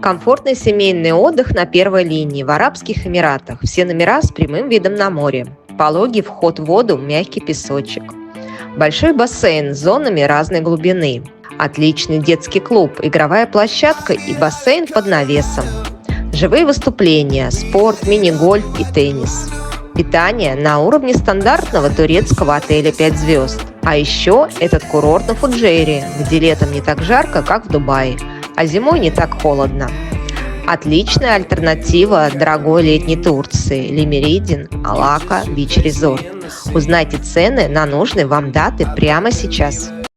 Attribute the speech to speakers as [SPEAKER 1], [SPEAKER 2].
[SPEAKER 1] Комфортный семейный отдых на первой линии в Арабских Эмиратах. Все номера с прямым видом на море. Пологий вход в воду, мягкий песочек. Большой бассейн с зонами разной глубины. Отличный детский клуб, игровая площадка и бассейн под навесом. Живые выступления, спорт, мини-гольф и теннис. Питание на уровне стандартного турецкого отеля 5 звезд. А еще этот курорт на Фуджейре, где летом не так жарко, как в Дубае, а зимой не так холодно. Отличная альтернатива дорогой летней Турции – Лимеридин, Алака, Бич Резорт. Узнайте цены на нужные вам даты прямо сейчас.